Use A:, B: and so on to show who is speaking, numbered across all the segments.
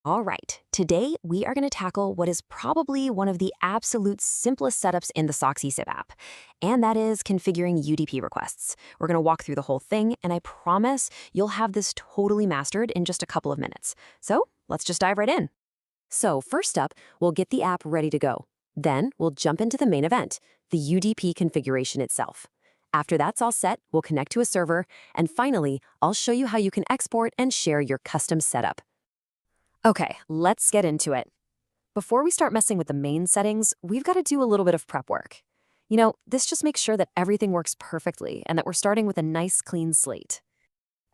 A: All right, today we are going to tackle what is probably one of the absolute simplest setups in the SocksIP app, and that is configuring UDP requests. We're going to walk through the whole thing, and I promise you'll have this totally mastered in just a couple of minutes. So let's just dive right in. So first up, we'll get the app ready to go. Then we'll jump into the main event, the UDP configuration itself. After that's all set, we'll connect to a server, and finally, I'll show you how you can export and share your custom setup. Okay, let's get into it. Before we start messing with the main settings, we've got to do a little bit of prep work. This just makes sure that everything works perfectly and that we're starting with a nice clean slate.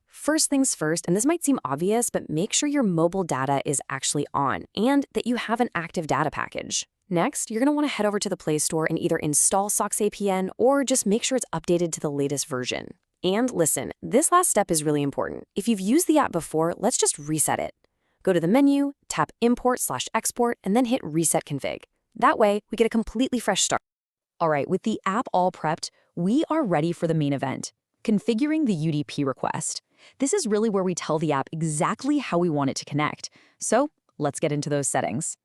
A: First things first, and this might seem obvious, but make sure your mobile data is actually on and that you have an active data package. Next, you're going to want to head over to the Play Store and either install SocksIP VPN or just make sure it's updated to the latest version. And listen, this last step is really important. If you've used the app before, let's just reset it. Go to the menu, tap Import/Export, and then hit Reset Config. That way, we get a completely fresh start. All right, with the app all prepped, we are ready for the main event, configuring the UDP request. This is really where we tell the app exactly how we want it to connect. So let's get into those settings.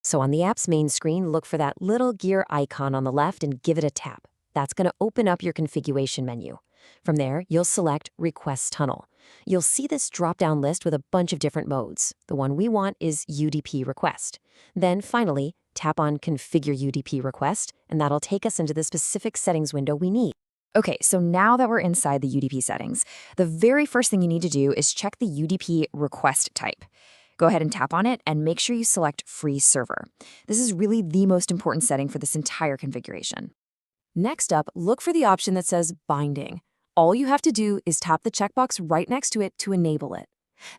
A: So on the app's main screen, look for that little gear icon on the left and give it a tap. That's going to open up your configuration menu. From there, you'll select Request Tunnel. You'll see this drop-down list with a bunch of different modes. The one we want is UDP Request. Then finally, tap on Configure UDP Request, and that'll take us into the specific settings window we need. Okay, so now that we're inside the UDP settings, the very first thing you need to do is check the UDP request type. Go ahead and tap on it and make sure you select Free Server. This is really the most important setting for this entire configuration. Next up, look for the option that says Binding. All you have to do is tap the checkbox right next to it to enable it.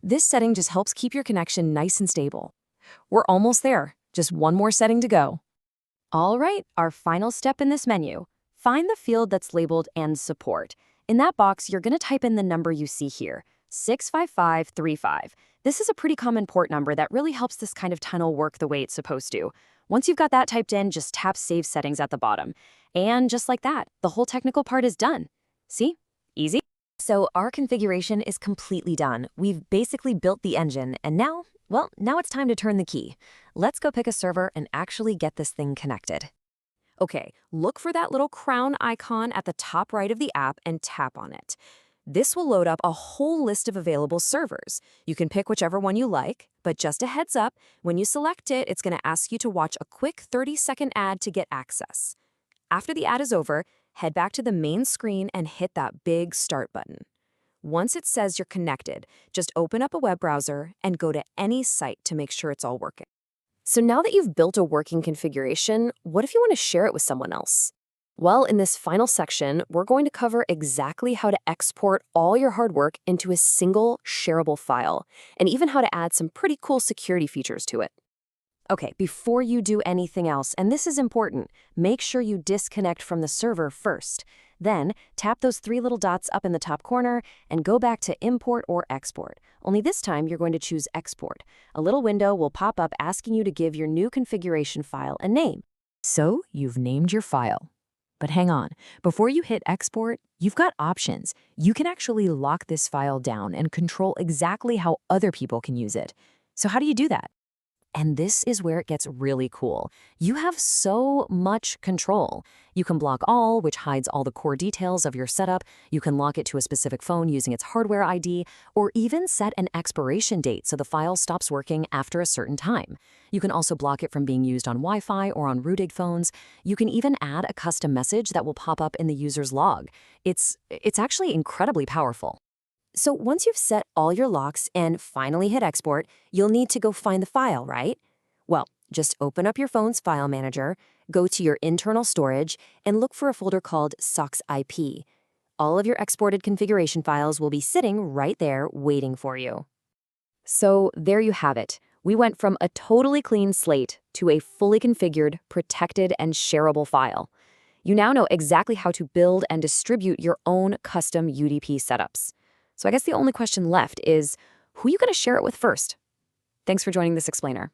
A: This setting just helps keep your connection nice and stable. We're almost there, just one more setting to go. All right, our final step in this menu. Find the field that's labeled And Support. In that box, you're going to type in the number you see here, 65535. This is a pretty common port number that really helps this kind of tunnel work the way it's supposed to. Once you've got that typed in, just tap Save Settings at the bottom. And just like that, the whole technical part is done. See? Easy. So our configuration is completely done. We've basically built the engine, and now it's time to turn the key. Let's go pick a server and actually get this thing connected. Okay, look for that little crown icon at the top right of the app and tap on it. This will load up a whole list of available servers. You can pick whichever one you like, but just a heads up, when you select it, it's going to ask you to watch a quick 30-second ad to get access. After the ad is over, head back to the main screen and hit that big Start button. Once it says you're connected, just open up a web browser and go to any site to make sure it's all working. So now that you've built a working configuration, what if you want to share it with someone else? Well, in this final section, we're going to cover exactly how to export all your hard work into a single shareable file, and even how to add some pretty cool security features to it. Okay, before you do anything else, and this is important, make sure you disconnect from the server first. Then, tap those three little dots up in the top corner and go back to Import or Export. Only this time, you're going to choose Export. A little window will pop up asking you to give your new configuration file a name. So, you've named your file. But hang on, before you hit Export, you've got options. You can actually lock this file down and control exactly how other people can use it. So how do you do that? And this is where it gets really cool. You have so much control. You can block all, which hides all the core details of your setup. You can lock it to a specific phone using its hardware ID, or even set an expiration date so the file stops working after a certain time. You can also block it from being used on Wi-Fi or on rooted phones. You can even add a custom message that will pop up in the user's log. It's actually incredibly powerful. So once you've set all your locks and finally hit export, you'll need to go find the file, right? Well, just open up your phone's file manager, go to your internal storage, and look for a folder called SocksIP. All of your exported configuration files will be sitting right there waiting for you. So there you have it. We went from a totally clean slate to a fully configured, protected, and shareable file. You now know exactly how to build and distribute your own custom UDP setups. So I guess the only question left is, who are you going to share it with first? Thanks for joining this explainer.